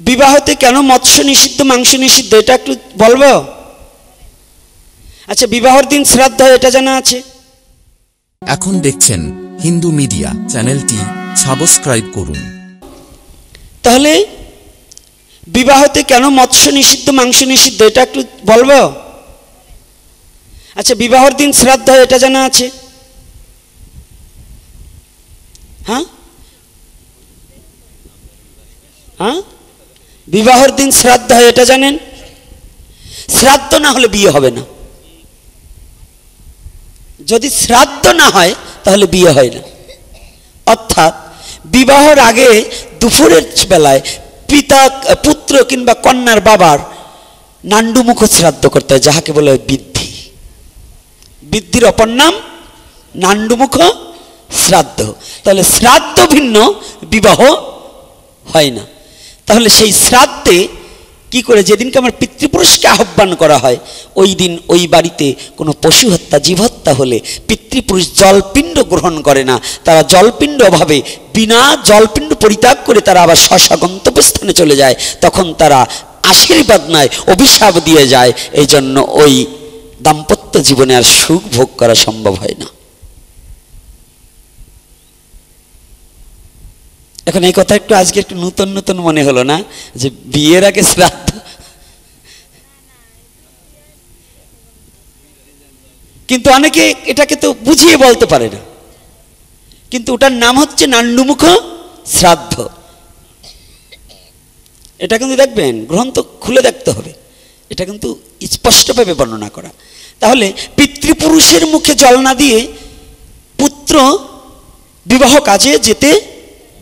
বিবাহতে কেন মৎস্য নিষিদ্ধ, মাংস নিষিদ্ধ, এটা একটু বলবো? আচ্ছা, বিবাহের দিন শ্রাদ্ধ হয়, এটা জানা আছে? এখন দেখছেন হিন্দু মিডিয়া চ্যানেলটি, সাবস্ক্রাইব করুন। তাহলে বিবাহতে কেন মৎস্য নিষিদ্ধ, মাংস নিষিদ্ধ, এটা একটু বলবো? আচ্ছা, বিবাহের দিন শ্রাদ্ধ হয়, এটা জানা আছে? হ্যাঁ হ্যাঁ, বিবাহের দিন শ্রাদ্ধ হয়, এটা জানেন? শ্রাদ্ধ না হলে বিয়ে হবে না। যদি শ্রাদ্ধ না হয় তাহলে বিয়ে হয় না। অর্থাৎ বিবাহের আগে দুপুরের বেলায় পিতা, পুত্র কিংবা কন্যার বাবার নান্ডুমুখ শ্রাদ্ধ করতে হয়, যাহাকে বলে বৃদ্ধি। বৃদ্ধির অপর নাম নান্ডুমুখ শ্রাদ্ধ। তাহলে শ্রাদ্ধ ভিন্ন, বিবাহ হয় না। তাহলে সেই শ্রাদ্ধে কি করে, যেদিনকে আমার পিতৃপুরুষকে আহ্বান করা হয়, ওই দিন ওই বাড়িতে কোনো পশু হত্যা, জীব হত্যা হলে পিতৃপুরুষ জলপিণ্ড গ্রহণ করে না। তারা জলপিণ্ড অভাবে বিনা জলপিণ্ড পরিত্যাগ করে তারা আবার স্বস্ব গন্তব্যস্থানে চলে যায়। তখন তারা আশীর্বাদ নয়, অভিশাপ দিয়ে যায়। এই জন্য ওই দাম্পত্য জীবনে আর সুখ ভোগ করা সম্ভব হয় না। এখন এই কথা একটু আজকে একটু নতুন নতুন মনে হলো না, যে বিয়ের আগে শ্রাদ্ধ। কিন্তু অনেকে এটাকে তো বুঝিয়ে বলতে পারে না, কিন্তু ওটার নাম হচ্ছে নান্ডুমুখ শ্রাদ্ধ। এটা কিন্তু দেখবেন, গ্রন্থ খুলে দেখতে হবে, এটা কিন্তু স্পষ্টভাবে বর্ণনা করা। তাহলে পিতৃপুরুষের মুখে জল না দিয়ে পুত্র বিবাহ কাজে যেতে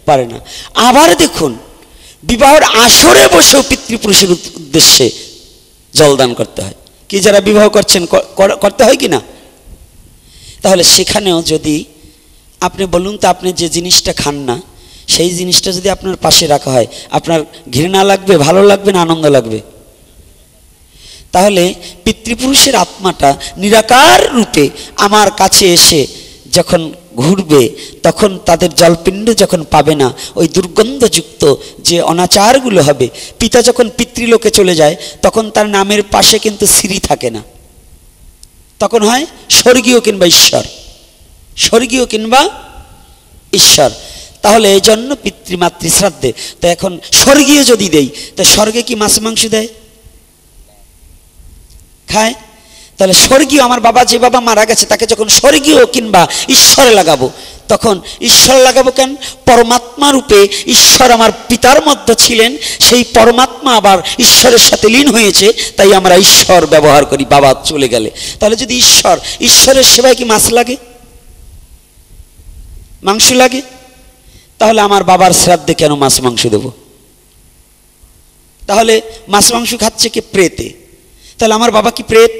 পারে না। আবার দেখুন, বিবাহের আসরে বসেও পিতৃপুরুষের উদ্দেশ্যে জলদান করতে হয়। কি যারা বিবাহ করছেন করতে হয় কি না? তাহলে সেখানেও যদি আপনি বলুন তো, আপনি যে জিনিসটা খান না, সেই জিনিসটা যদি আপনার পাশে রাখা হয়, আপনার ঘৃণা লাগবে, ভালো লাগবে না আনন্দ লাগবে? তাহলে পিতৃপুরুষের আত্মাটা নিরাকার রূপে আমার কাছে এসে যখন ঘুরবে, তখন তাদের জলপিণ্ড যখন পাবে না, ওই দুর্গন্ধযুক্ত যে অনাচারগুলো হবে, পিতা যখন পিতৃলোকে চলে যায়, তখন তার নামের পাশে কিন্তু শ্রী থাকে না, তখন হয় স্বর্গীয় কিংবা ঈশ্বর, স্বর্গীয় কিংবা ঈশ্বর। তাহলে এই জন্য পিতৃমাতৃ শ্রাদ্ধে, তো এখন স্বর্গীয় যদি দেই, তো স্বর্গে কি মাছ মাংস দেয়? খায়। তাহলে স্বর্গীয়, আমার বাবা যে বাবা মারা গেছে, তাকে যখন স্বর্গীয় কিংবা ঈশ্বরে লাগাবো, তখন ঈশ্বর লাগাবো কেন? পরমাত্মা রূপে ঈশ্বর আমার পিতার মধ্যে ছিলেন, সেই পরমাত্মা আবার ঈশ্বরের সাথে লীন হয়েছে, তাই আমরা ঈশ্বর ব্যবহার করি বাবা চলে গেলে। তাহলে যদি ঈশ্বরের সেবায় কি মাছ লাগে, মাংস লাগে? তাহলে আমার বাবার শ্রাদ্ধে কেন মাছ মাংস দেব? তাহলে মাছ মাংস খাচ্ছে কি? প্রেতে। তাহলে আমার বাবা কি প্রেত?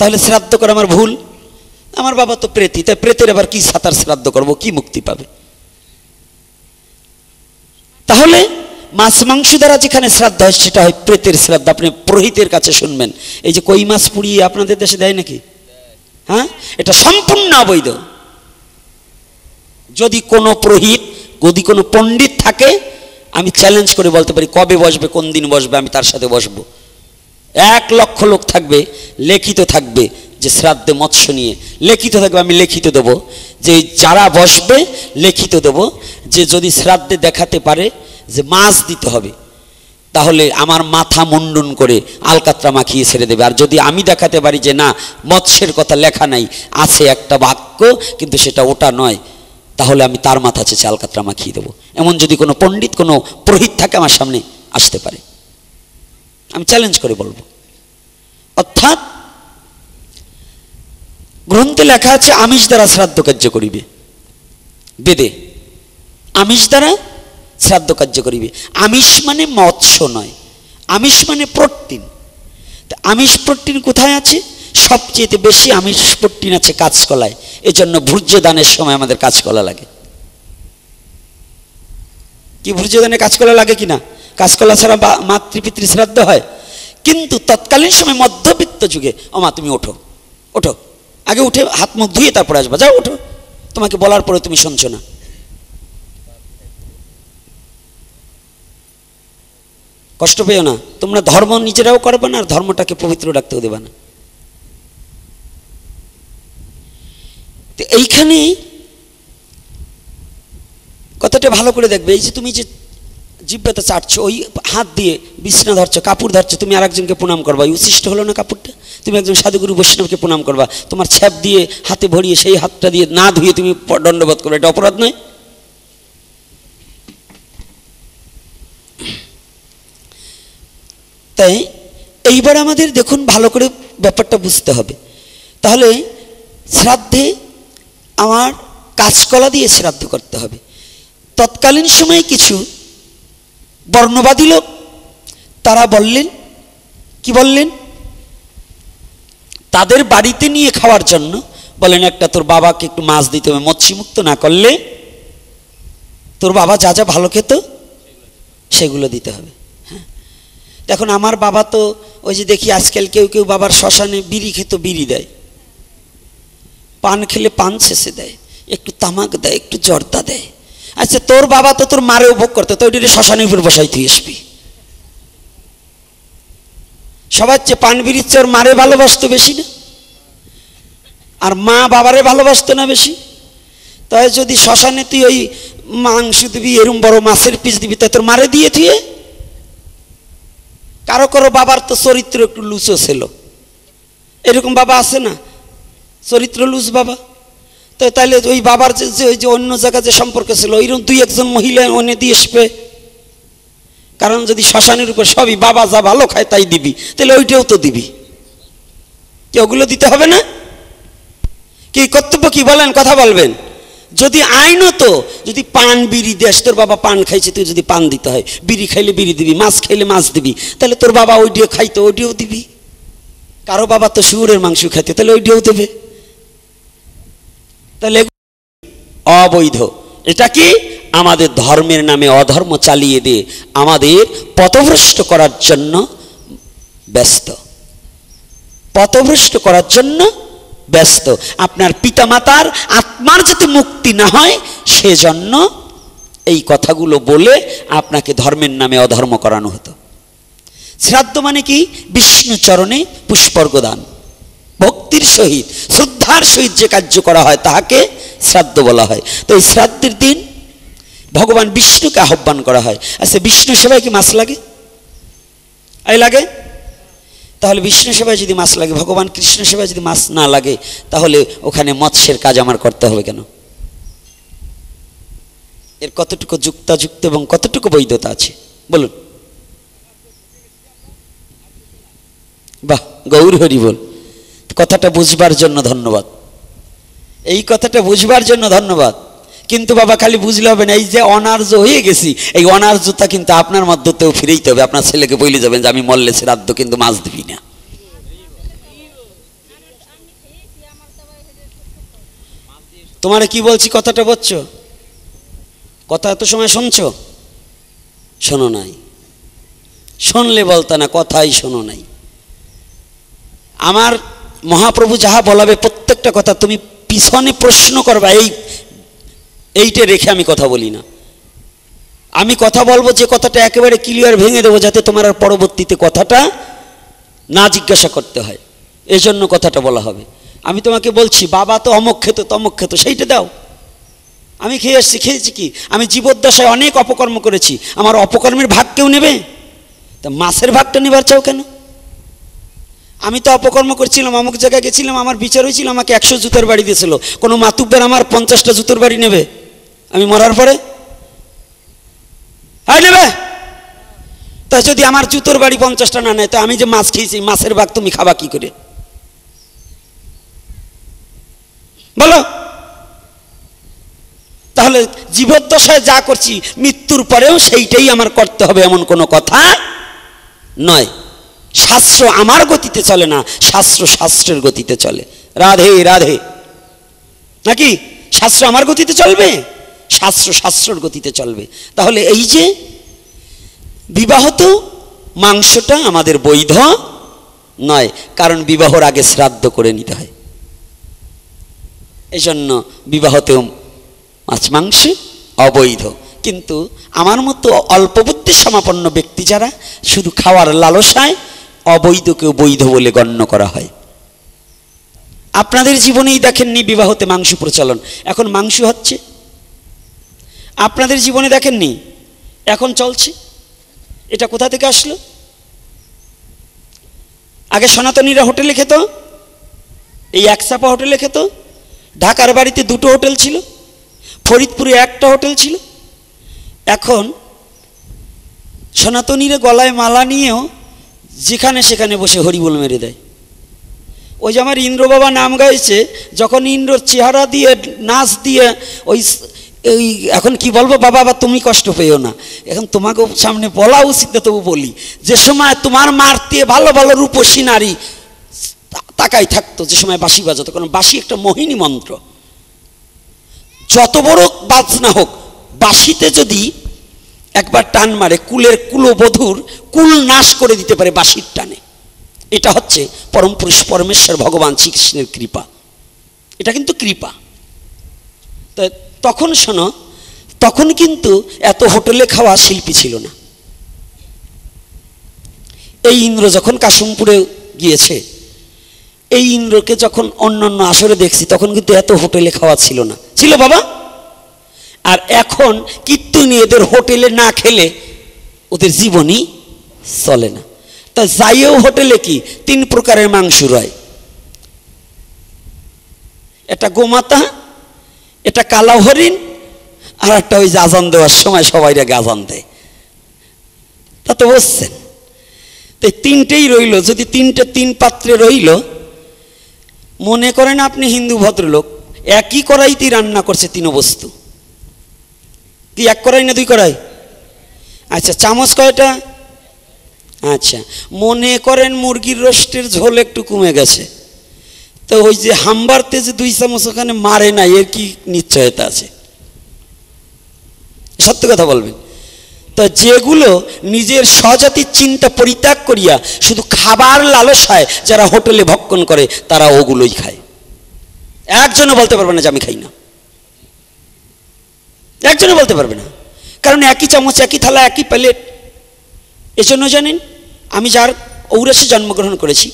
তাহলে শ্রাদ্ধ করা আমার ভুল। আমার বাবা তো প্রেতই, তাই প্রেতের আবার কি সাঁতার শ্রাদ্ধ করবো, কি মুক্তি পাবে? তাহলে মাছ মাংস দ্বারা যেখানে শ্রাদ্ধ হয়, সেটা হয় প্রেতের শ্রাদ্ধ। আপনি পুরোহিতের কাছে শুনবেন, এই যে কই মাছ পুড়িয়ে আপনাদের দেশে দেয় নাকি? হ্যাঁ, এটা সম্পূর্ণ অবৈধ। যদি কোনো পুরোহিত, যদি কোনো পণ্ডিত থাকে, আমি চ্যালেঞ্জ করে বলতে পারি, কবে বসবে, কোন দিন বসবে, আমি তার সাথে বসবো। 1 লক্ষ লোক থাকবে, লিখিত থাকবে যে শ্রাদ্ধে মৎস্য নিয়ে লিখিত থাকবে, আমি লিখিত দেবো যে যারা বসবে, লিখিত দেবো যে যদি শ্রাদ্ধে দেখাতে পারে যে মাছ দিতে হবে, তাহলে আমার মাথা মুন্ডন করে আলকাতরা মাখিয়ে ছেড়ে দেবে। আর যদি আমি দেখাতে পারি যে না, মৎস্যের কথা লেখা নাই, আছে একটা বাক্য কিন্তু সেটা ওটা নয়, তাহলে আমি তার মাথা চেঁচে আলকাতরা মাখিয়ে দেবো। এমন যদি কোনো পণ্ডিত, কোনো পুরোহিত থাকে, আমার সামনে আসতে পারে, আমি চ্যালেঞ্জ করে বলবো। অর্থাৎ গ্রন্থে লেখা আছে আমিষ দ্বারা শ্রাদ্ধ কার্য করিবে, বেদে আমিষ দ্বারা শ্রাদ্ধ কার্য করিবে। আমিষ মানে মৎস্য নয়, আমিষ মানে প্রোটিন। আমিষ প্রোটিন কোথায় আছে? সবচেয়ে বেশি আমিষ প্রোটিন আছে কাঁচকলায়। এজন্য ভূর্য দানের সময় আমাদের কাঁচকলা লাগে। কি ভূর্য দানে কাঁচকলা লাগে কিনা? কাঁচকলা ছাড়া মাতৃপিতৃ শ্রাদ্ধ হয়? কিন্তু তৎকালীন সময় মধ্যবিত্ত যুগে, মা তুমি ওঠো, ওঠো, আগে উঠে হাত মুখ ধুয়ে তারপরে আসবা, যাও ওঠো, তোমাকে বলার পরে তুমি শুনছো না। কষ্ট পেও না, তোমরা ধর্ম নিজেরাও করবে না আর ধর্মটাকে পবিত্র রাখতেও দেবে না। তো এইখানে কথাটা ভালো করে দেখবে, এই যে তুমি যে জিহ্বাটা চাটছো, ওই হাত দিয়ে বিছনা ধরছো, কাপড় ধরছো, তুমি আর একজনকে প্রণাম করবা, এই উচ্ছিষ্ট হলো না কাপড়টা? তুমি একজন সাধুগুরু বৈষ্ণবকে প্রণাম করবা, তোমার ছ্যাপ দিয়ে হাতে ভরিয়ে সেই হাতটা দিয়ে না ধুয়ে তুমি দণ্ডবোধ করবে, এটা অপরাধ নয়? তাই এইবার আমাদের দেখুন ভালো করে ব্যাপারটা বুঝতে হবে। তাহলে শ্রাদ্ধে আমার কাঁচকলা দিয়ে শ্রাদ্ধ করতে হবে। তৎকালীন সময়ে কিছু বর্ণবাদী লোক তারা বললেন, কি বললেন, তাদের বাড়িতে নিয়ে খাওয়ার জন্য বলেন একটা তোর বাবাকে একটু মাছ দিতে হবে, মৎস্যমুক্ত না করলে তোর বাবা যা যা ভালো খেত সেগুলো দিতে হবে। হ্যাঁ, দেখুন আমার বাবা তো ওই যে দেখি আজকাল কেউ কেউ বাবার শ্মশানে বিড়ি খেত, বিড়ি দেয়, পান খেলে পান শেষে দেয়, একটু তামাক দেয়, একটু জর্দা দেয়। আচ্ছা তোর বাবা তো তোর মারেও ভোগ করতো, তো ওইটা শ্মশানের উপর বসাই তুই আসবি। সবার চেয়ে পান বিড়ির চেয়ে ওর মারে ভালোবাসতো বেশি না? আর মা বাবারে ভালোবাসতো না বেশি? তাই যদি শ্মশানে তুই ওই মাংস দিবি, এরম বড় মাছের পিস দিবি, তাই তোর মারে দিয়ে তুই। কারো কারো বাবার তো চরিত্র একটু লুচো ছিল, এরকম বাবা আছে না, চরিত্র লুজ বাবা। তো তাহলে ওই বাবার যে ওই যে অন্য জায়গায় যে সম্পর্ক ছিল, ওইরকম দুই একজন মহিলা অনে দিয়ে আসবে। কারণ যদি শ্মশানের উপর সবই বাবা যা ভালো খায় তাই দিবি, তাহলে ওইটাও তো দিবি, কি ওগুলো দিতে হবে না? কি কর্তব্য কি বলেন, কথা বলবেন? যদি আইনত যদি পান বিড়ি দেশ, তোর বাবা পান খাইছে তুই যদি পান দিতে হয়, বিড়ি খাইলে বিড়ি দিবি, মাছ খাইলে মাছ দিবি, তাহলে তোর বাবা ওইটিও খাইতো ওইটিও দিবি। কারো বাবা তো শুয়োরের মাংস খাইতে, তাহলে ওইটিও দেবে। তাহলে অবৈধ। এটা কি আমাদের ধর্মের নামে অধর্ম চালিয়ে দিয়ে আমাদের পথভ্রষ্ট করার জন্য ব্যস্ত, পথভ্রষ্ট করার জন্য ব্যস্ত। আপনার পিতামাতার আত্মার যাতে মুক্তি না হয় সেজন্য এই কথাগুলো বলে আপনাকে ধর্মের নামে অধর্ম করানো হতো। শ্রাদ্ধ মানে কি? বিষ্ণু চরণে পুষ্পর্ঘদান, ভক্তির সহিত শ্রদ্ধার সহিত যে কার্য করা হয় তাহাকে শ্রাদ্ধ বলা হয়। তো এই শ্রাদ্ধের দিন ভগবান বিষ্ণুকে আহ্বান করা হয়। আচ্ছা বিষ্ণু সেবায় কি মাছ লাগে? এই লাগে। তাহলে বিষ্ণু সেবায় যদি মাছ লাগে, ভগবান কৃষ্ণ সেবায় যদি মাছ না লাগে, তাহলে ওখানে মৎস্যের কাজ আমার করতে হবে কেন? এর কতটুকু যুক্তাযুক্ত এবং কতটুকু বৈধতা আছে বলুন? বাহ, গৌর হরি বল। কথাটা বুঝবার জন্য ধন্যবাদ, এই কথাটা বুঝবার জন্য ধন্যবাদ। কিন্তু বাবা খালি বুঝলে হবে না, এই যে অনার্য হয়ে গেছি, এই অনার্যতা কিন্তু আপনার মধ্যতেও ফিরেইতে হবে। আপনার ছেলেকে বলে যাবেন যে আমি মরলে শ্রাদ্ধ কিন্তু মাছ দিবি না। তোমারে কি বলছি কথাটা বুঝছো? কথা এত সময় শুনছো? শোনো নাই, শুনলে বলতা না, কথাই শোনো নাই। আমার মহাপ্রভু যাহা বলাবে প্রত্যেকটা কথা তুমি পিছনে প্রশ্ন করবা, এইটা রেখে আমি কথা বলি না। আমি কথা বলবো যে কথাটা একেবারে ক্লিয়ার ভেঙে দেবো, যাতে তোমার আর পরবর্তীতে কথাটা না জিজ্ঞাসা করতে হয়, এজন্য কথাটা বলা হবে। আমি তোমাকে বলছি বাবা তো অমুক খেত তমুক খেত, সেইটা দাও। আমি খেয়ে এসছি, খেয়েছি কি? আমি জীবদ্দশায় অনেক অপকর্ম করেছি, আমার অপকর্মের ভাগ কেউ নেবে? তা মাছের ভাগটা নেবার চাও কেন? আমি তো অপকর্ম করছিলাম, অমুক জায়গায় গেছিলাম, আমার বিচার হয়েছিল, আমাকে 100 জুতোর বাড়ি দিয়েছিল। কোনো মাতুব্বের আমার 50টা জুতোর বাড়ি নেবে আমি মরার পরে? হ্যাঁ নেবে? তা যদি আমার জুতোর বাড়ি 50টা না নেয়, তো আমি যে মাছ খেয়েছি মাছের ভাগ তুমি খাবা কি করে বলো? তাহলে জীবদ্দশায় যা করছি মৃত্যুর পরেও সেইটাই আমার করতে হবে এমন কোনো কথা নয়। শাস্ত্র আমার গতিতে চলে না, শাস্ত্র শাস্ত্রের গতিতে চলে। রাধে রাধে। নাকি শাস্ত্র আমার গতিতে চলবে? শাস্ত্র শাস্ত্রের গতিতে চলবে। তাহলে এই যে বিবাহত মাংসটা আমাদের বৈধ নয়, কারণ বিবাহর আগে শ্রাদ্ধ করে নিতে হয়। এই জন্য বিবাহতেও মাছ মাংস অবৈধ। কিন্তু আমার মতো অল্প বুদ্ধি সমাপন্ন ব্যক্তি যারা শুধু খাওয়ার লালসায় অবৈধকেও বৈধ বলে গণ্য করা হয়। আপনাদের জীবনেই দেখেননি বিবাহতে মাংস প্রচলন, এখন মাংস হচ্ছে। আপনাদের জীবনে দেখেননি, এখন চলছে। এটা কোথা থেকে আসলো? আগে সনাতনীরা হোটেলে খেত, এই একসাপা হোটেলে খেত। ঢাকার বাড়িতে 2টো হোটেল ছিল, ফরিদপুরে 1টা হোটেল ছিল। এখন সনাতনীরা গলায় মালা নিয়েও যেখানে সেখানে বসে হরিবোল মেরে দেয়। ওই যে আমার ইন্দ্র বাবা নাম গাইছে, যখন ইন্দ্রর চেহারা দিয়ে নাচ দিয়ে ওই এখন কি বলবো বাবা, আবার তুমি কষ্ট পেও না, এখন তোমাকে সামনে বলা উচিত না, তবু বলি, যে সময় তোমার মারতে ভালো ভালো রূপসী নারী তাকাই থাকতো, যে সময় বাঁশি বাজাতো, কারণ বাঁশি একটা মোহিনী মন্ত্র। যত বড় বাজনা হোক, বাঁশিতে যদি একবার টান মারে, কুলের কুলবধূর কুল নাশ করে দিতে পারে বাঁশির টানে। এটা হচ্ছে পরম পুরুষ পরমেশ্বর ভগবান শ্রীকৃষ্ণের কৃপা। এটা কিন্তু কৃপা। তো তখন শোনো, তখন কিন্তু এত হোটেলে খাওয়া শিল্পী ছিল না। এই ইন্দ্র যখন কাশিমপুরে গিয়েছে, এই ইন্দ্রকে যখন অন্যান্য আসরে দেখছি, তখন কিন্তু এত হোটেলে খাওয়া ছিল না, ছিল বাবা। আর এখন কীর্তনী এদের হোটেলে না খেলে ওদের জীবনই চলে না। তা যাইও হোটেলে কি 3 প্রকারের মাংস রয়, এটা গোমাতা, এটা কালা হরিণ, আর একটা ওই যে আজান দেওয়ার সময় সবাই আগে আজান দেয়। তা তো বসছেন, তো 3টেই রইল। যদি 3 পাত্রে রইল, মনে করেন আপনি হিন্দু ভদ্রলোক, একই কড়াইতেই রান্না করছে 3 বস্তু। কি 1 কড়াই না 2 কড়াই? আচ্ছা, চামচ কয়টা? আচ্ছা, মনে করেন মুরগির রোস্টের ঝোল একটু কমে গেছে, তো ওই যে হাম্বারতে যে 2 চামচ ওখানে মারে না, এর কি নিশ্চয়তা আছে? সত্য কথা বলবেন তো। যেগুলো নিজের স্বজাতির চিন্তা পরিত্যাগ করিয়া শুধু খাবার লালসায় যারা হোটেলে ভক্ষণ করে, তারা ওগুলোই খায়। একজনও বলতে পারবে না যে আমি খাই না, একজনও বলতে পারবে না, কারণ একই চামচ, একই থালা, একই প্লেট। এজন্য জানেন, আমি যার ঔরাসে জন্মগ্রহণ করেছি,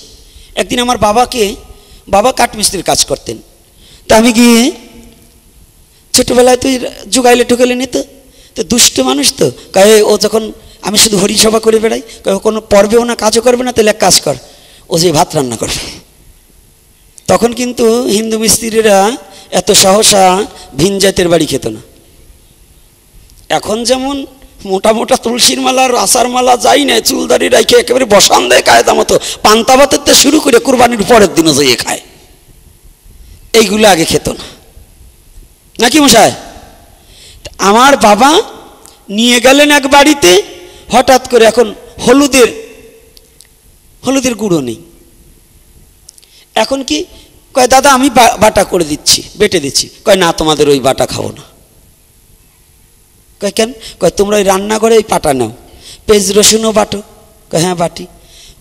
একদিন আমার বাবা কাঠমিস্ত্রির কাজ করতেন। তা আমি গিয়ে, ছোটবেলায় তুই জুগাইলে ঠুকাইলে নিত, তো দুষ্ট মানুষ তো, কয়ে ও যখন আমি শুধু হরিসভা করে বেড়াই, কয়ে কোনো পর্বেও না কাজও করবে না, তাহলে এক কাজ কর, ও যে ভাত রান্না করবে। তখন কিন্তু হিন্দু মিস্ত্রিরা এত সহসা ভিন জাতের বাড়ি খেত না। এখন যেমন মোটা মোটা তুলসীর মালা, রাসার মালা যাই না, চুলদারি রাখে একেবারে বসান দেয় কায়দা মতো, পান্তা ভাতের থেকে শুরু করে কুরবানির পরের দিনও যেয়ে খায়। এইগুলো আগে খেত না, নাকি মশাই? আমার বাবা নিয়ে গেলেন এক বাড়িতে, হঠাৎ করে এখন হলুদের গুঁড়ো নেই। এখন কি কয়, দাদা আমি বাটা করে দিচ্ছি, বেটে দিচ্ছি। কয় না, তোমাদের ওই বাটা খাবো না। কয় কেন? কয় তোমরা ওই রান্নাঘরে ওই পাটা নাও, পেঁয়াজ রসুনও বাটো। কয় হ্যাঁ বাটি।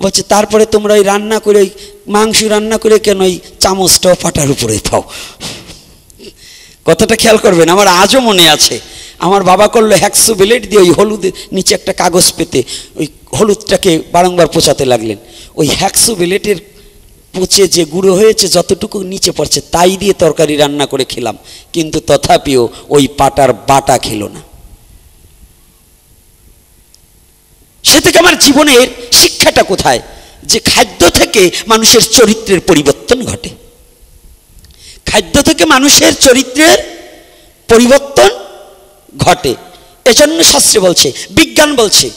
বলছে তারপরে তোমরা ওই রান্না করে, ওই মাংস রান্না করে কেন ওই চামচটাও পাটার উপরে পাও। কথাটা খেয়াল করবেন, আমার আজও মনে আছে। আমার বাবা করলো হ্যাক্সো ব্লেড দিয়ে ওই হলুদের নিচে একটা কাগজ পেতে ওই হলুদটাকে বারংবার পোঁচাতে লাগলেন। ওই হ্যাক্সো ব্লেডের পচে যে গুঁড়ো হয়েছে, যতটুকু নিচে পড়ছে তাই দিয়ে তরকারি রান্না করে খেলাম, কিন্তু তথাপিও ওই পাটার বাটা খেলো না। সে থেকে আমার জীবনের শিক্ষাটা কোথায়? যে খাদ্য থেকে মানুষের চরিত্রের পরিবর্তন ঘটে, খাদ্য থেকে মানুষের চরিত্রের পরিবর্তন ঘটে। এজন্য শাস্ত্রে বলছে, বিজ্ঞান বলছে,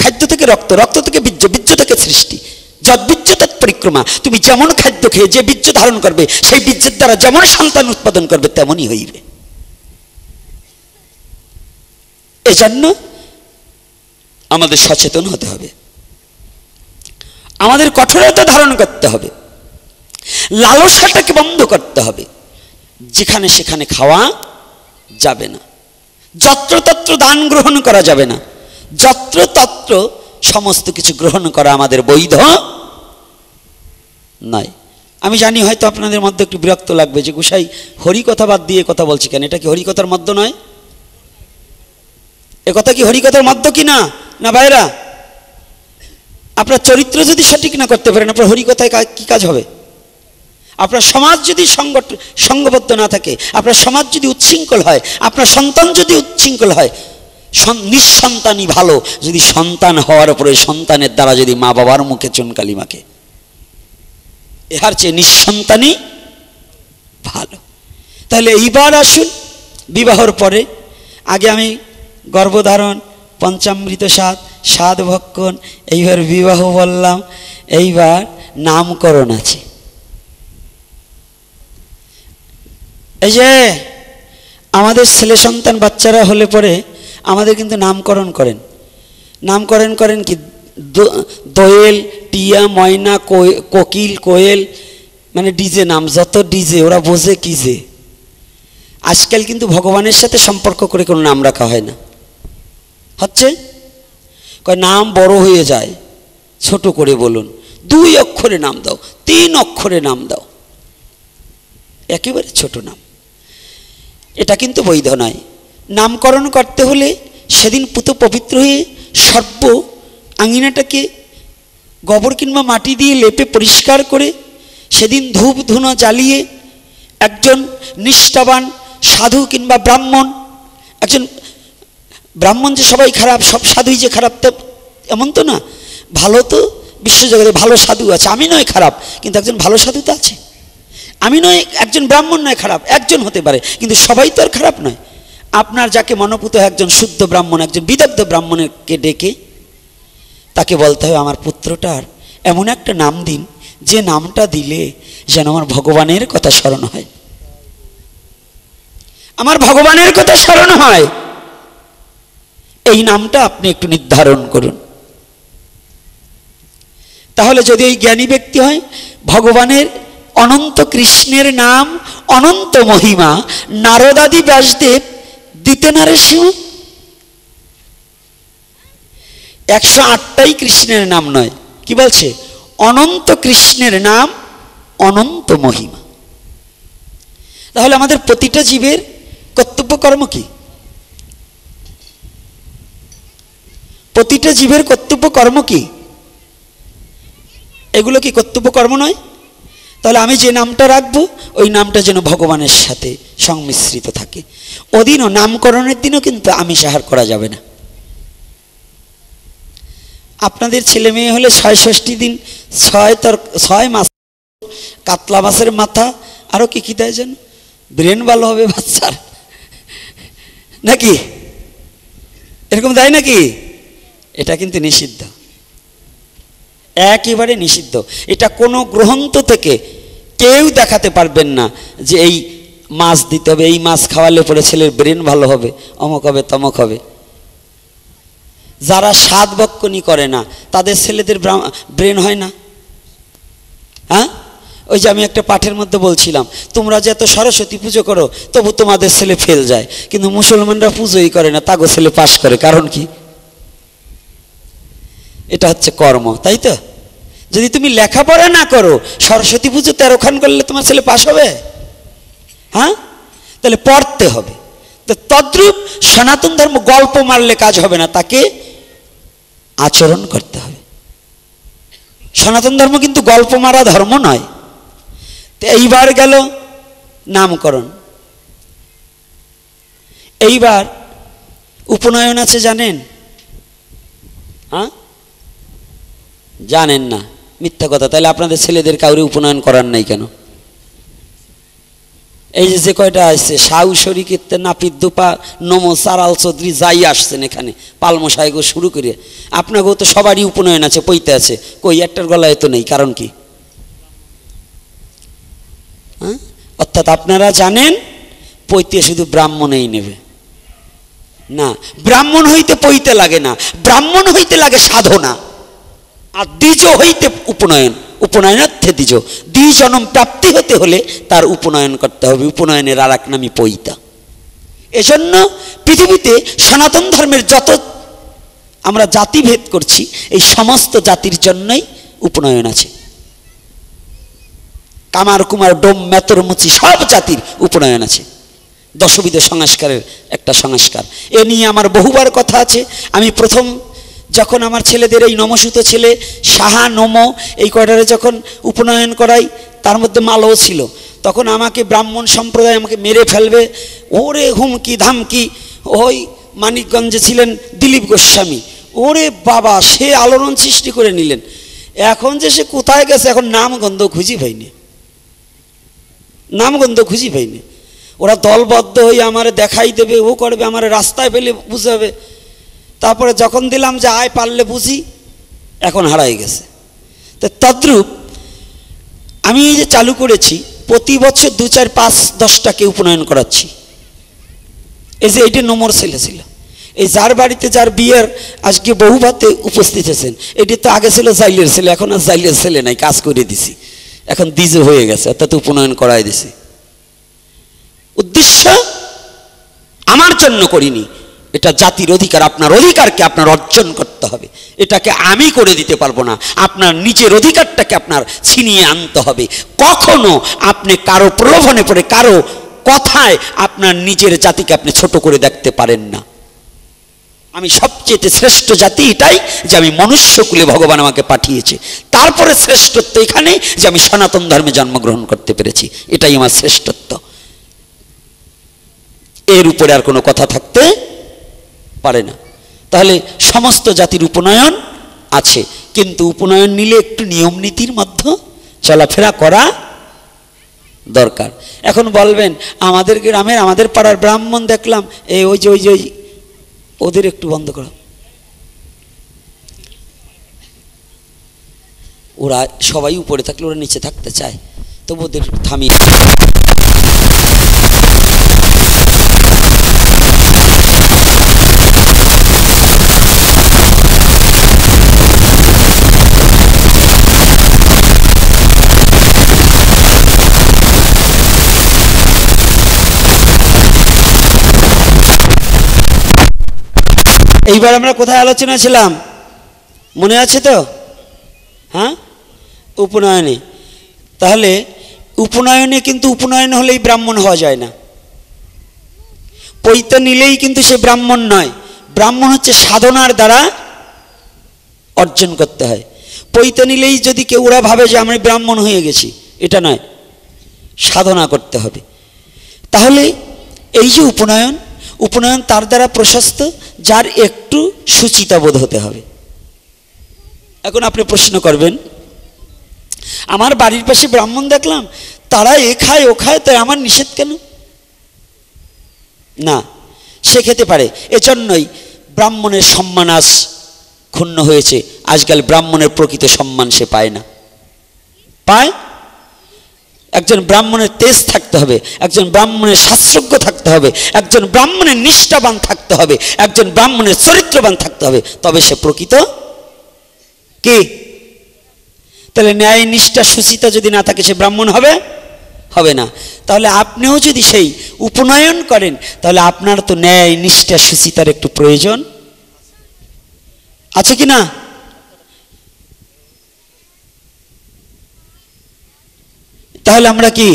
খাদ্য থেকে রক্ত, রক্ত থেকে বীর্য, বীর্য থেকে সৃষ্টি। যদ্বীর্য তৎ পরিক্রমা। তুমি যেমন খাদ্য খেয়ে যে বীর্য ধারণ করবে, সেই বীর্যের দ্বারা যেমন সন্তান উৎপাদন করবে, তেমনই হইবে। এজন্য আমাদের সচেতন হতে হবে, আমাদের কঠোরতা ধারণ করতে হবে, লালসাটাকে বন্ধ করতে হবে। যেখানে সেখানে খাওয়া যাবে না, যত্রতত্র দান গ্রহণ করা যাবে না, যত্রতত্র সমস্ত কিছু গ্রহণ করা আমাদের বৈধ নয়। আমি জানি হয়তো আপনাদের মধ্যে একটু বিরক্ত লাগবে যে গোসাই হরি কথা বাদ দিয়ে কথা বলছি কেন, এটা কি হরি কথার মধ্য নয়? একথা কি হরিকথার মধ্য কি না? না ভাইরা, আপনার চরিত্র যদি সঠিক না করতে পারেন, আপনার হরিকথায় কি কাজ হবে? আপনার সমাজ যদি সঙ্গবদ্ধ না থাকে, আপনার সমাজ যদি উচ্ছৃঙ্খল হয়, আপনার সন্তান যদি উচ্ছৃঙ্খল হয়, নিঃসন্তানই ভালো যদি সন্তান হওয়ার পরে সন্তানের দ্বারা যদি মা বাবার মুখে চুনকালি মাখে, এর চেয়ে নিঃসন্তানই ভালো। তাহলে এইবার আসুন বিবাহর পরে, আগে আমি গর্ভধারণ, পঞ্চামৃত সাধ ভক্ষণ, এইবার বিবাহ বললাম, এইবার নামকরণ আছে। এই যে আমাদের ছেলে সন্তান বাচ্চারা হলে পরে আমাদের কিন্তু নামকরণ করেন। নামকরণ করেন কি? দোয়েল, টিয়া, ময়না, কোকিল, কোয়েল, মানে ডিজে নাম, যত ডিজে, ওরা বোঝে কি যে। আজকাল কিন্তু ভগবানের সাথে সম্পর্ক করে কোনো নাম রাখা হয় না। হচ্ছে কয় নাম বড় হয়ে যায়, ছোট করে বলুন, 2 অক্ষরে নাম দাও, 3 অক্ষরে নাম দাও, একেবারে ছোট নাম। এটা কিন্তু বৈধ নয়। নামকরণ করতে হলে সেদিন পুত পবিত্র হয়ে সর্ব আঙিনাটাকে গোবর কিংবা মাটি দিয়ে লেপে পরিষ্কার করে সেদিন ধূপ ধুনো জ্বালিয়ে একজন নিষ্ঠাবান সাধু কিংবা ব্রাহ্মণ, একজন ব্রাহ্মণ যে সবাই খারাপ, সব সাধুই যে খারাপ এমন তো না। ভালো তো বিশ্বজগতে ভালো সাধু আছে, আমি নয় খারাপ, কিন্তু একজন ভালো সাধু তো আছে। আমি নয়, একজন ব্রাহ্মণ নয় খারাপ, একজন হতে পারে, কিন্তু সবাই তো আর খারাপ নয়। আপনার যাকে মনোপুত একজন শুদ্ধ ব্রাহ্মণ, একজন বিদগ্ধ ব্রাহ্মণকে ডেকে তাকে বলতে হবে আমার পুত্রটার এমন একটা নাম দিন যে নামটা দিলে যেন আমার ভগবানের কথা স্মরণ হয়, আমার ভগবানের কথা স্মরণ হয়। এই নামটা আপনি একটু নির্ধারণ করুন। তাহলে যদি এই জ্ঞানী ব্যক্তি হয়, ভগবানের অনন্ত কৃষ্ণের নাম, অনন্ত মহিমা, নারদাদি ব্যাসদেব দিতে নরসিংহ 108টাই কৃষ্ণের নাম নয়, কি বলছে? অনন্ত কৃষ্ণের নাম, অনন্ত মহিমা। তাহলে আমাদের প্রতিটা জীবের কর্তব্য কর্ম কি? প্রতিটা জীবের কর্তব্য কর্ম কি? এগুলো কি কর্তব্য কর্ম নয়? তাহলে আমি যে নামটা রাখবো ওই নামটা যেন ভগবানের সাথে সংমিশ্রিত থাকে। ওদিনও নামকরণের দিনও কিন্তু আমিষ আহার করা যাবে না। আপনাদের ছেলে মেয়ে হলে ৬৬ দিন ৬ মাস কাতলা মাছের মাথা, আরো কি কি দেয় যেন, ব্রেন ভালো হবে বাচ্চার, নাকি এরকম দেয় নাকি? এটা কিন্তু নিষিদ্ধ, একেবারে নিষিদ্ধ। এটা কোনো গ্রন্থ থেকে কেউ দেখাতে পারবেন না যে এই মাছ দিতে হবে, এই মাছ খাওয়ালে পরে ছেলের ব্রেন ভালো হবে, অমক হবে তমক হবে। যারা সাধ বক্ষণই করে না তাদের ছেলেদের ব্রেন হয় না। হ্যাঁ, ওই যে আমি একটা পাঠের মধ্যে বলছিলাম, তোমরা যে এত সরস্বতী পুজো করো তবু তোমাদের ছেলে ফেল যায়, কিন্তু মুসলমানরা পুজোই করে না, তাগো ছেলে পাশ করে। কারণ কি? এটা হচ্ছে কর্ম, তাই তো? যদি তুমি লেখাপড়া না করো, সরস্বতী পুজো 13 খান করলে তোমার ছেলে পাশ হবে? হ্যাঁ, তাহলে পড়তে হবে। তো তদ্রূপ সনাতন ধর্ম গল্প মারলে কাজ হবে না, তাকে আচরণ করতে হবে। সনাতন ধর্ম কিন্তু গল্প মারা ধর্ম নয়। তো এইবার গেল নামকরণ। এইবার উপনয়ন আছে, জানেন? হ্যাঁ, জানেন না? মিথ্যা কথা। তাহলে আপনাদের ছেলেদের কাউরে উপনয়ন করার নাই কেন? এই যে কয়টা আসছে, সাউ শরীর নাপিত দুপা নমো সারাল চৌধুরী যাই আসছেন এখানে, পালমশাইগো শুরু করে আপনাকেও তো সবারই উপনয়ন আছে, পৈতে আছে, কই একটার গলায় তো নেই। কারণ কি? হ্যাঁ, অর্থাৎ আপনারা জানেন পৈতে শুধু ব্রাহ্মণেই নেবে না, ব্রাহ্মণ হইতে পৈতে লাগে না, ব্রাহ্মণ হইতে লাগে সাধনা। আর দ্বিজ হইতে উপনয়ন, উপনয়নার্থে দ্বিজ, দ্বিজনম প্রাপ্তি হতে হলে তার উপনয়ন করতে হবে। উপনয়নের আর এক নামই পৈতা। এজন্য পৃথিবীতে সনাতন ধর্মের যত আমরা জাতিভেদ করছি, এই সমস্ত জাতির জন্যই উপনয়ন আছে। কামার কুমার ডোম মেতর মুচি সব জাতির উপনয়ন আছে। দশবিধ সংস্কারের একটা সংস্কার। এ নিয়ে আমার বহুবার কথা আছে। আমি প্রথম যখন আমার ছেলেদের এই নমসূত ছেলে সাহা নমো এই কয়টারে যখন উপনয়ন করাই, তার মধ্যে মালও ছিল, তখন আমাকে ব্রাহ্মণ সম্প্রদায় আমাকে মেরে ফেলবে, ওরে হুমকি ধামকি। ওই মানিকগঞ্জে ছিলেন দিলীপ গোস্বামী, ওরে বাবা, সে আলোড়ন সৃষ্টি করে নিলেন। এখন যে সে কোথায় গেছে, এখন নামগন্ধ খুঁজি পাইনি, নামগন্ধ খুঁজি পাইনি। ওরা দলবদ্ধ হয়ে আমারে দেখাই দেবে, ও করবে, আমার রাস্তায় পেলে বুঝাবে। তারপরে যখন দিলাম যে আয় পারলে বুঝি, এখন হারাই গেছে। তো তদ্রূপ আমি এই যে চালু করেছি, প্রতি বছর 2, 4, 5, 10টাকে উপনয়ন করাচ্ছি। এই যে এইটি নম্বর ছেলে ছিল, এই যার বাড়িতে যার বিয়ের আজকে বহু ভাতে উপস্থিত আছেন, এটি তো আগে ছিল জাইলের ছেলে, এখন আর জাইলের ছেলে নাই, কাজ করে দিছি, এখন দ্বিজ হয়ে গেছে, অর্থাৎ উপনয়ন করাই দিছি। উদ্দেশ্য আমার জন্য করিনি, এটা জাতির অধিকার। আপনার অধিকারকে আপনার অর্জন করতে হবে, এটাকে আমি করে দিতে পারবো না। আপনার নিজের অধিকারটাকে আপনার ছিনিয়ে আনতে হবে। কখনো আপনি কারো প্রলোভনে পড়ে, কারো কথায় আপনার নিজের জাতিকে আপনি ছোট করে দেখতে পারেন না। আমি সবচেয়ে শ্রেষ্ঠ জাতি এটাই যে আমি মনুষ্যকুলে ভগবান আমাকে পাঠিয়েছে। তারপরে শ্রেষ্ঠত্ব এখানে যে আমি সনাতন ধর্মে জন্মগ্রহণ করতে পেরেছি, এটাই আমার শ্রেষ্ঠত্ব। এর উপরে আর কোনো কথা থাকতে পারে না। তাহলে সমস্ত জাতির উপনয়ন আছে, কিন্তু উপনয়ন নিলে একটু নিয়ম নীতির মধ্যে চলাফেরা করা দরকার। এখন বলবেন আমাদের গ্রামের, আমাদের পাড়ার ব্রাহ্মণ দেখলাম, ওই যে ওদের একটু বন্ধ করো, ওরা সবাই উপরে থাকলে ওরা নিচে থাকতে চায়, তবু ওদের থামিয়ে। এইবার আমরা কোথায় আলোচনা ছিলাম মনে আছে তো? হ্যাঁ, উপনয়নে। তাহলে উপনয়নে কিন্তু উপনয়ন হলেই ব্রাহ্মণ হওয়া যায় না, পৈতা নিলেই কিন্তু সে ব্রাহ্মণ নয়। ব্রাহ্মণ হচ্ছে সাধনার দ্বারা অর্জন করতে হয়। পৈতা নিলেই যদি কেউ ওরা ভাবে যে আমি ব্রাহ্মণ হয়ে গেছি, এটা নয়, সাধনা করতে হবে। তাহলে এই যে উপনয়ন, উপনয়ন তার দ্বারা প্রশস্ত যার একটু সুচিতাবোধ হতে হবে। এখন আপনি প্রশ্ন করবেন, আমার বাড়ির পাশে ব্রাহ্মণ দেখলাম, তারা এ খায় ও খায়, তাই আমার নিষেধ কেন? না, সে খেতে পারে। এজন্যই ব্রাহ্মণের সম্মান আজ ক্ষুণ্ণ হয়েছে। আজকাল ব্রাহ্মণের প্রকৃত সম্মান সে পায় না। পায়? একজন ব্রাহ্মণের তেজ থাকতে হবে, একজন ব্রাহ্মণের শাস্ত্রজ্ঞ থাকতে হবে, একজন ব্রাহ্মণের নিষ্ঠাবান থাকতে হবে, একজন ব্রাহ্মণের চরিত্রবান থাকতে হবে, তবে সে প্রকৃত কে? তাহলে ন্যায় নিষ্ঠা সুচিতা যদি না থাকে, সে ব্রাহ্মণ হবে? হবে না। তাহলে আপনিও যদি সেই উপনয়ন করেন, তাহলে আপনার তো ন্যায় নিষ্ঠা সুচিতার একটু প্রয়োজন আছে কি না? তাহলে আমরা কি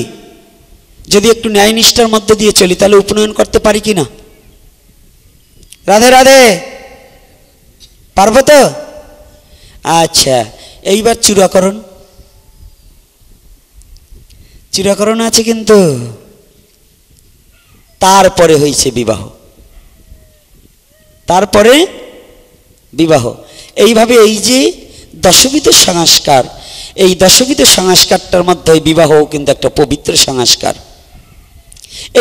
যদি একটু ন্যায় নিষ্ঠার মধ্যে দিয়ে চলি, তাহলে উপনয়ন করতে পারি কি না? রাধে রাধে, পারবো তো? আচ্ছা, এইবার চূড়াকরণ। চূড়াকরণ আছে কিন্তু, তারপরে হয়েছে বিবাহ, তারপরে বিবাহ। এইভাবে এই যে দশবিধ সংস্কার, এই দশবিধ সংস্কারটার মধ্যে বিবাহও কিন্তু একটা পবিত্র সংস্কার।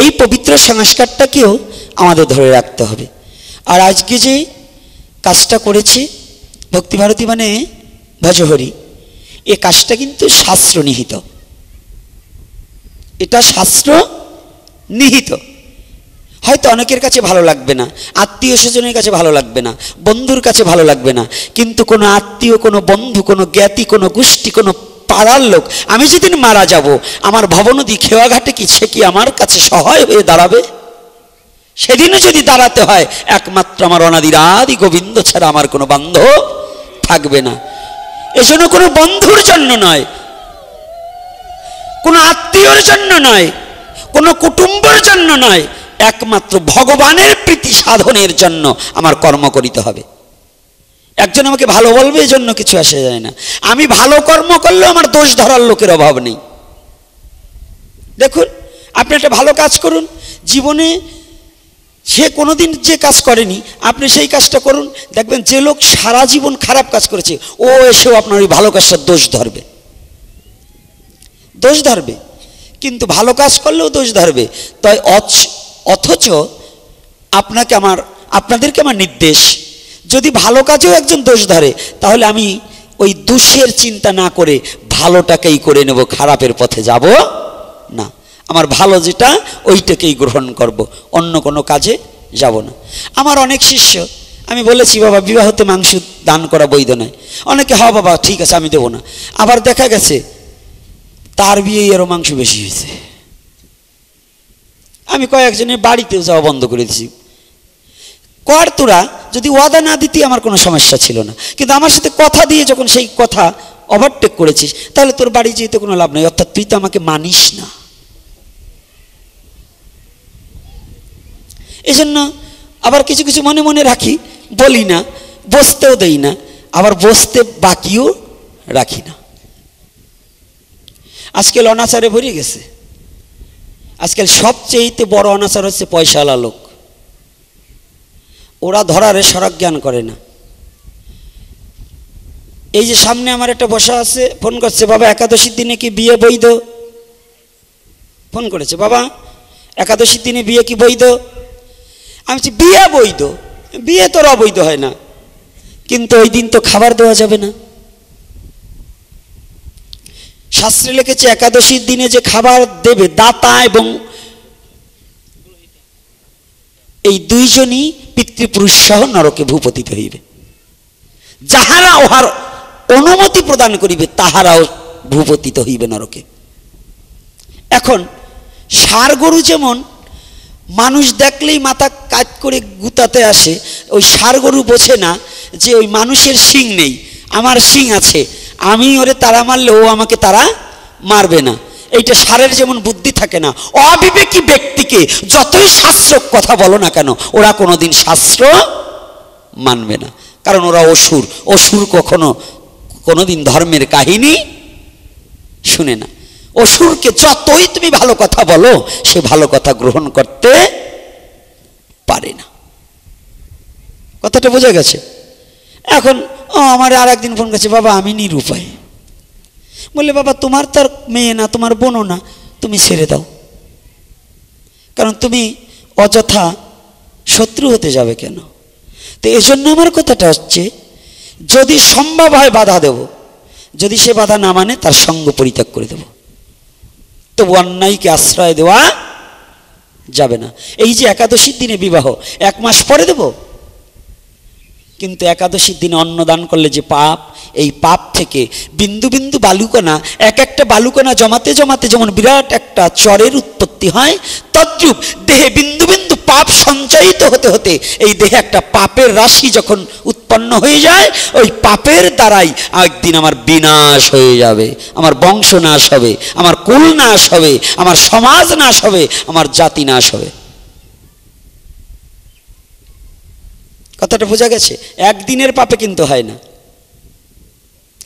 এই পবিত্র সংস্কারটাকেও আমাদের ধরে রাখতে হবে। আর আজকে যে কাজটা করেছে ভক্তিভারতী মানে ভজহরি, এ কাজটা কিন্তু শাস্ত্র নিহিত, এটা শাস্ত্র নিহিত। হয়তো অনেকের কাছে ভালো লাগবে না, আত্মীয় স্বজনের কাছে ভালো লাগবে না, বন্ধুর কাছে ভালো লাগবে না, কিন্তু কোনো আত্মীয়, কোনো বন্ধু, কোনো জ্ঞাতি, কোনো গোষ্ঠী, কোনো পাড়ার লোক, আমি যেদিন মারা যাব, আমার ভবনদী খেওয়াঘাটে কি সে কি আমার কাছে সহায় হয়ে দাঁড়াবে? সেদিনও যদি দাঁড়াতে হয়, একমাত্র আমার অনাদির আদি গোবিন্দ ছাড়া আমার কোনো বান্ধব থাকবে না। এজন্য কোনো বন্ধুর জন্য নয়, কোনো আত্মীয়র জন্য নয়, কোনো কুটুম্বের জন্য নয়, একমাত্র ভগবানের প্রীতি সাধনের জন্য আমার কর্ম করিতে হবে। একজন আমাকে ভালো বলবে এজন্য কিছু আসে যায় না। আমি ভালো কর্ম করলেও আমার দোষ ধরার লোকের অভাব নেই। দেখুন, আপনি একটা ভালো কাজ করুন, জীবনে সে কোনোদিন যে কাজ করেনি আপনি সেই কাজটা করুন, দেখবেন যে লোক সারা জীবন খারাপ কাজ করেছে ও এসেও আপনার ওই ভালো কাজটার দোষ ধরবে, কিন্তু ভালো কাজ করলেও দোষ ধরবে। তাই অথচ আপনাদেরকে আমার নির্দেশ, যদি ভালো কাজেও একজন দোষ ধরে তাহলে আমি ওই দোষের চিন্তা না করে ভালোটাকেই করে নেব, খারাপের পথে যাব না। আমার ভালো যেটা ওইটাকেই গ্রহণ করব, অন্য কোনো কাজে যাব না। আমার অনেক শিষ্য, আমি বলেছি বাবা বিবাহতে মাংস দান করা বৈধ নয়, অনেকে হ্যাঁ বাবা ঠিক আছে আমি দেবো না, আবার দেখা গেছে তার বিয়ে এরও মাংস বেশি হয়েছে। আমি কয়েকজনের বাড়িতেও যাওয়া বন্ধ করে দিয়েছি। কর তোরা যদি ওয়াদা না দিতি আমার কোনো সমস্যা ছিল না, কিন্তু আমার সাথে কথা দিয়ে যখন সেই কথা ওভারটেক করেছিস তাহলে তোর বাড়ি যেতে কোনো লাভ নেই, অর্থাৎ তুই তো আমাকে মানিস না। এই জন্য আবার কিছু কিছু মনে মনে রাখি, বলি না, বসতেও দেই না, আবার বসতে বাকিও রাখি না। আজকাল অনাচারে ভরে গেছে। আজকাল সবচেয়ে বড় অনাচার হচ্ছে পয়সাওয়ালা লোক। ওরা ধরারে সড়ক জ্ঞান করে না। এই যে সামনে আমার একটা বসা আছে, ফোন করছে, বাবা একাদশীর দিনে কি বিয়ে বৈধ? ফোন করেছে, বাবা একাদশীর দিনে বিয়ে কি বৈধ? আমি বলছি বিয়ে বৈধ, বিয়ে তোর অবৈধ হয় না, কিন্তু ওই দিন তো খাবার দেওয়া যাবে না। শাস্ত্রে লিখেছে একাদশীর দিনে যে খাবার দেবে দাতা এবং এই দুইজনই পিতৃপুরুষ সহ নরকে ভূপতিত হইবে, যাহারা উহার অনুমতি প্রদান করিবে তাহারাও ভূপতিত হইবে নরকে। এখন ষাঁড় গরু যেমন মানুষ দেখলেই মাথা কাজ করে গুতাতে আসে, ওই ষাঁড় গরু বোঝে না যে ওই মানুষের শিং নেই, আমার শিং আছে, আমি ওরে তারা মারলে ও আমাকে তারা মারবে না। এইটা ষাঁড়ের যেমন বুদ্ধি থাকে না, অবিবেকী ব্যক্তিকে যতই শাস্ত্র কথা বলো না কেন ওরা কোনোদিন শাস্ত্র মানবে না, কারণ ওরা অসুর। অসুর কোনোদিন ধর্মের কাহিনী শুনে না। অসুরকে যতই তুমি ভালো কথা বলো সে ভালো কথা গ্রহণ করতে পারে না। কথাটা বোঝা গেছে? এখন আমার আর একদিন ফোন করছে, বাবা আমি নিরুপায়। বললে বাবা তোমার তার মেয়ে না, তোমার বোনও না, তুমি ছেড়ে দাও, কারণ তুমি অযথা শত্রু হতে যাবে কেন? তো এই জন্য আমার কথাটা হচ্ছে, যদি সম্ভব হয় বাধা দেব, যদি সে বাধা না মানে তার সঙ্গ পরিত্যাগ করে দেব, তবু অন্যায়কে আশ্রয় দেওয়া যাবে না। এই যে একাদশীর দিনে বিবাহ, 1 মাস পরে দেব, কিন্তু একাদশীর দিনে অন্নদান করলে যে পাপ, এই পাপ থেকে বিন্দু বিন্দু বালুকণা, এক একটা বালুকণা জমাতে জমাতে যেমন বিরাট একটা চরের উৎপত্তি হয়, তদ্রূপ দেহে বিন্দু বিন্দু পাপ সঞ্চয়িত হতে হতে এই দেহে একটা পাপের রাশি যখন উৎপন্ন হয়ে যায়, ওই পাপের দ্বারাই একদিন আমার বিনাশ হয়ে যাবে, আমার বংশ নাশ হবে, আমার কুল নাশ হবে, আমার সমাজ নাশ হবে, আমার জাতি নাশ হবে। কথাটা বোঝা গেছে? একদিনের পাপে কিন্তু হয় না,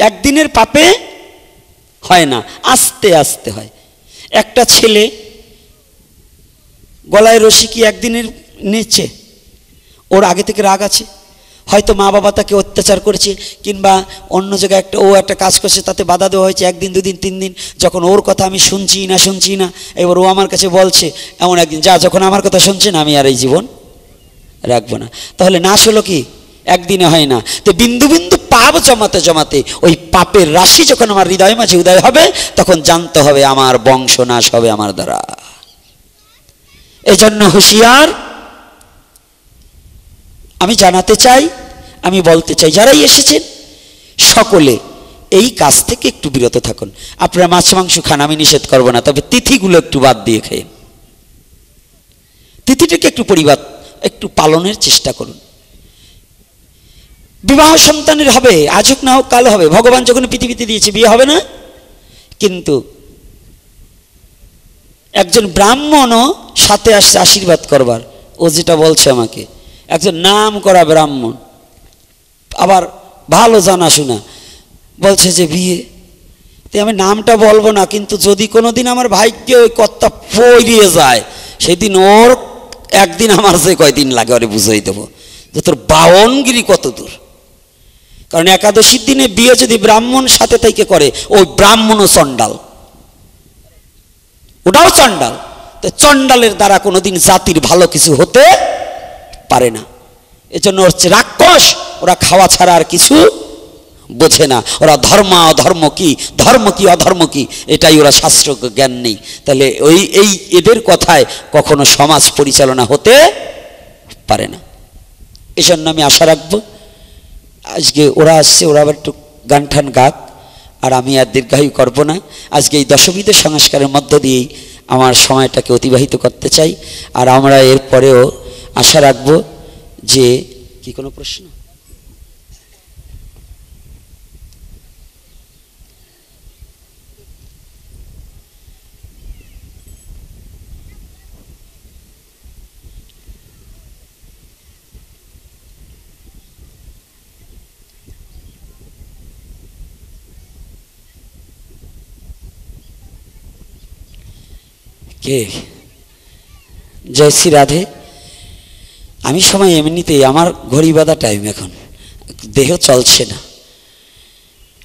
একদিনের পাপে হয় না, আস্তে আস্তে হয়। একটা ছেলে গলায় রশি কি একদিনের নিচ্ছে? ওর আগে থেকে রাগ আছে, হয়তো মা বাবা তাকে অত্যাচার করেছে, কিংবা অন্য জায়গায় একটা কাজ করছে, তাতে বাধা দেওয়া হয়েছে 1 দিন 2 দিন 3 দিন, যখন ওর কথা আমি শুনছি না, এবার ও আমার কাছে বলছে এমন একদিন, যা যখন আমার কথা শুনছে না আমি আর এই জীবন রাখবো না। তাহলে নাশ হলো কি? একদিনে হয় না। তো বিন্দু বিন্দু পাপ জমাতে জমাতে ওই পাপের রাশি যখন আমার হৃদয় মাঝে উদয় হবে, তখন জানতে হবে আমার বংশ নাশ হবে আমার দ্বারা। এজন্য হুঁশিয়ার আমি জানাতে চাই, আমি বলতে চাই, যারাই এসেছেন সকলে এই কাজ থেকে একটু বিরত থাকুন। আপনারা মাছ মাংস খান, আমি নিষেধ করবো না, তবে তিথিগুলো একটু বাদ দিয়ে খেয়ে, তিথিটাকে একটু পালনের চেষ্টা করুন। বিবাহ সন্তানের হবে, আজ হোক না হোক কাল হবে, ভগবান যখন পৃথিবীতে দিয়েছে বিয়ে হবে না? কিন্তু একজন ব্রাহ্মণও সাথে আসছে আশীর্বাদ করবার। ও যেটা বলছে আমাকে, একজন নাম করা ব্রাহ্মণ, আবার ভালো জানাশোনা, বলছে যে বিয়ে। তো আমি নামটা বলবো না, কিন্তু যদি কোনোদিন আমার ভাগ্যে ওই কর্তা পড়িয়ে যায়, সেদিন ওর একদিন আমার যে কয়দিন লাগে ওরে বুঝাই দেবো যে তোর বাওনগিরি কত দূর। কারণ একাদশীর দিনে বিয়ে যদি ব্রাহ্মণ সাথে থেকে করে, ওই ব্রাহ্মণও চণ্ডাল, ওটাও চণ্ডাল। তো চণ্ডালের দ্বারা কোনোদিন জাতির ভালো কিছু হতে পারে না। এজন্য হচ্ছে রাক্ষস, ওরা খাওয়া ছাড়া আর কিছু বোঝে না। ওরা ধর্ম অধর্ম কি, ধর্ম কি অধর্ম কি, এটাই ওরা শাস্ত্র জ্ঞান নেই। তাহলে এই এদের কথায় কখনো সমাজ পরিচালনা হতে পারে না। এজন্য আমি আশা রাখবো আজকে ওরা আসছে, ওরা আবার একটু গান ঠান গাক, আর আমি আর দীর্ঘায়ু করব না। আজকে এই দশবিধ সংস্কারের মধ্য দিয়েই আমার সময়টাকে অতিবাহিত করতে চাই। আর আমরা এরপরেও আশা রাখব যে, কি কোনো প্রশ্ন? কে? জয় শ্রী রাধে। আমি সময় এমনিতেই, আমার ঘড়ি বাঁধা টাইম, এখন দেহ চলছে না।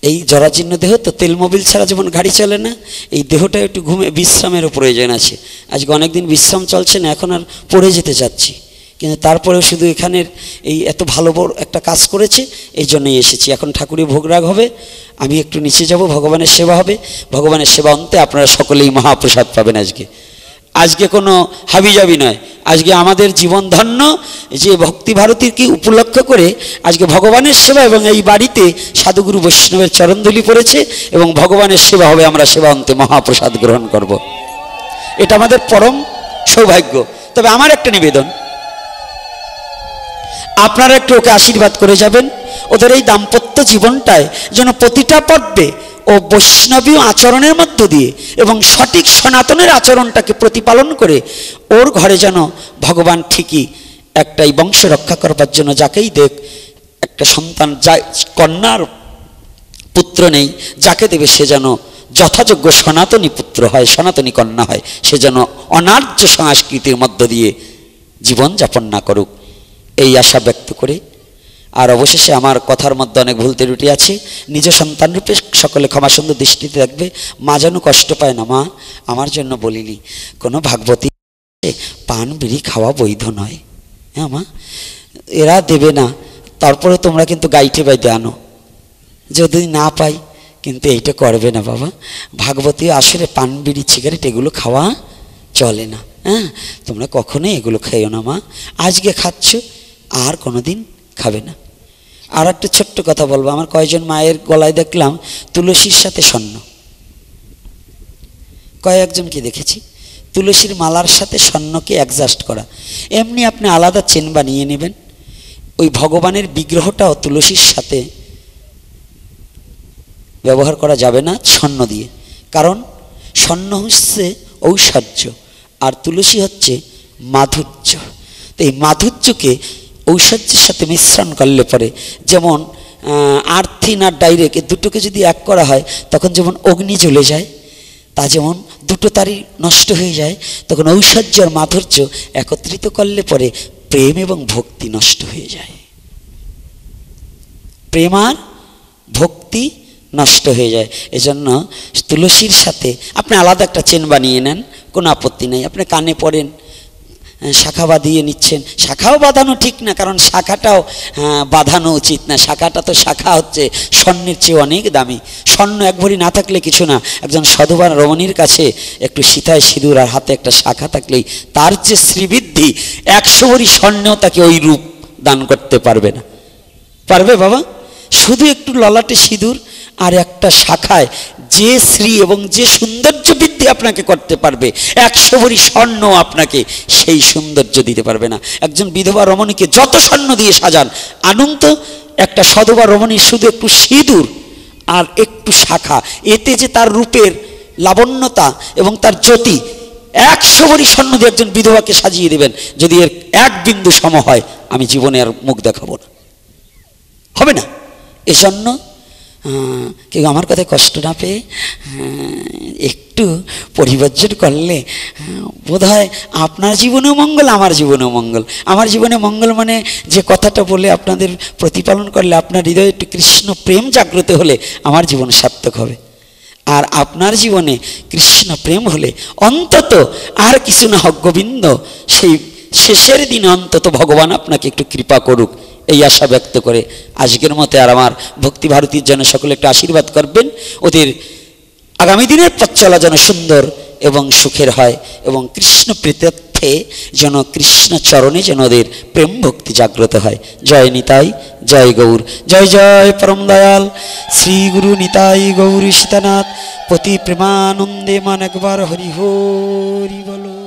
এই জরাজীর্ণ দেহ তো, তেল মোবিল ছাড়া যেমন গাড়ি চলে না, এই দেহটা একটু বিশ্রামেরও প্রয়োজন আছে। আজকে অনেকদিন বিশ্রাম চলছে না, এখন আর পড়ে যেতে চাচ্ছি, কিন্তু তারপরেও শুধু এখানের এই এত ভালো বড় একটা কাজ করেছে, এই জন্যই এসেছি। এখন ঠাকুরের ভোগরাগ হবে, আমি একটু নিচে যাব, ভগবানের সেবা হবে। ভগবানের সেবা অন্তে আপনারা সকলেই মহাপ্রসাদ পাবেন। আজকে কোনো হাবিজাবি নয়, আজকে আমাদের জীবন ধন্য যে ভক্তি ভারতীর কি উপলক্ষ করে আজকে ভগবানের সেবা, এবং এই বাড়িতে সাধুগুরু বৈষ্ণবের চরণধূলি পড়েছে এবং ভগবানের সেবা হবে। আমরা সেবা অন্তে মহাপ্রসাদ গ্রহণ করব, এটা আমাদের পরম সৌভাগ্য। তবে আমার একটা নিবেদন, আপনারা একটু ওকে আশীর্বাদ করে যাবেন। ওদের এই দাম্পত্য জীবনটায় যেন প্রতিটা পর্বে ও বৈষ্ণবীয় আচরণের মধ্য দিয়ে এবং সঠিক সনাতনের আচরণটাকে প্রতিপালন করে ওর ঘরে যেন ভগবান ঠিকই একটাই বংশ রক্ষা করবার জন্য যাকেই দেখ, একটা সন্তান, যা কন্যার পুত্র নেই, যাকে দেবে সে যেন যথাযোগ্য সনাতনী পুত্র হয়, সনাতনী কন্যা হয়, সে যেন অনার্য সংস্কৃতির মধ্য দিয়ে জীবনযাপন না করুক, এই আশা ব্যক্ত করে। আর অবশেষে আমার কথার মধ্যে অনেক ভুল ত্রুটি আছে, নিজ সন্তান রূপে সকলে ক্ষমা সুন্দর দৃষ্টিতে দেখবে। মা যেন কষ্ট পায় না। মা, আমার জন্য বলিনি, কোনো ভাগবতী পান বিড়ি খাওয়া বৈধ নয়। হ্যাঁ মা, এরা দেবে না, তারপরে তোমরা কিন্তু গাইটে বাইতে আনো, যদি না পাই, কিন্তু এইটা করবে না বাবা। ভাগবতী আসলে পান বিড়ি সিগারেট এগুলো খাওয়া চলে না। হ্যাঁ, তোমরা কখনোই এগুলো খাইও না মা। আজকে খাচ্ছ, আর কোনো দিন খাবে না। আর একটা ছোট্ট কথা বলবো, আমার কয়েকজন মায়ের গলায় দেখলাম তুলসীর সাথে স্বর্ণ, কয়েকজনকে দেখেছি তুলসীর মালার সাথে স্বর্ণকে অ্যাডজাস্ট করা। এমনি আপনি আলাদা চেন বানিয়ে নেবেন, ওই ভগবানের বিগ্রহটাও তুলসীর সাথে ব্যবহার করা যাবে না স্বর্ণ দিয়ে, কারণ স্বর্ণ হচ্ছে ঐশ্বর্য আর তুলসী হচ্ছে মাধুর্য। তো এই মাধুর্যকে ঐশ্বর্যের সাথে মিশ্রণ করলে পরে, যেমন আর্থিন আর ডাইরেক্ট এই দুটোকে যদি এক করা হয়, তখন যেমন অগ্নি জ্বলে যায়, তা যেমন দুটো তারই নষ্ট হয়ে যায়, তখন ঐশ্বর্য আর মাধুর্য একত্রিত করলে পরে প্রেম এবং ভক্তি নষ্ট হয়ে যায়। প্রেম আর ভক্তি নষ্ট হয়ে যায়। এজন্য তুলসীর সাথে আপনি আলাদা একটা চেন বানিয়ে নেন, কোনো আপত্তি নেই। আপনি কানে পড়েন, শাখা বাঁধিয়ে নিচ্ছেন, শাখাও বাঁধানো ঠিক না, কারণ শাখাটাও বাঁধানো উচিত না। শাখাটা তো, শাখা হচ্ছে স্বর্ণের চেয়ে অনেক দামি। স্বর্ণ এক ভরি না থাকলে কিছু না। একজন সাধুবান রমণীর কাছে একটু সীতায় সিঁদুর আর হাতে একটা শাখা থাকলেই তার যে শ্রীবৃদ্ধি, 100 ভরি স্বর্ণেও তাকে ওই রূপ দান করতে পারবে না। পারবে বাবা? শুধু একটু ললাটে সিঁদুর আর একটা শাখায় যে শ্রী এবং যে সৌন্দর্য বৃদ্ধি আপনাকে করতে পারবে, 100 ভরি স্বর্ণ আপনাকে সেই সৌন্দর্য দিতে পারবে না। একজন বিধবা রমণীকে যত স্বর্ণ দিয়ে সাজান, আনন্দ একটা সধবা রমণীর শুধু একটু সিঁদুর আর একটু শাখা, এতে যে তার রূপের লাবণ্যতা এবং তার জ্যোতি 100 ভরি স্বর্ণ দিয়ে একজন বিধবাকে সাজিয়ে দেবেন, যদি এর এক বিন্দু সম হয়, আমি জীবনে আর মুখ দেখাবো না, হবে না। এজন্য কেউ আমার কথায় কষ্ট না পেয়ে একটু পরিবর্জন করলে বোধ হয় আপনার জীবনেও মঙ্গল, আমার জীবনেও মঙ্গল। আমার জীবনে মঙ্গল মানে যে কথাটা বলে আপনাদের প্রতিপালন করলে আপনার হৃদয়ে একটু কৃষ্ণ প্রেম জাগ্রত হলে আমার জীবন সার্থক হবে। আর আপনার জীবনে কৃষ্ণ প্রেম হলে অন্তত আর কিছু না হোক গোবিন্দ, সেই শেষের দিন অন্তত ভগবান আপনাকে একটু কৃপা করুক, এই আশা ব্যক্ত করে আজকের মতে আর আমার ভক্তি ভারতীর জন্য সকলে একটু আশীর্বাদ করবেন, ওদের আগামী দিনের পথ চলা যেন সুন্দর এবং সুখের হয়, এবং কৃষ্ণ প্রীত্যর্থে যেন কৃষ্ণ চরণে যেন ওদের প্রেম ভক্তি জাগ্রত হয়। জয় নিতাই, জয় গৌর, জয় জয় পরম দয়াল শ্রী গুরু নিতাই গৌরী সীতানাথ পতি প্রেমানন্দে মান একবার হরি হরি বলো।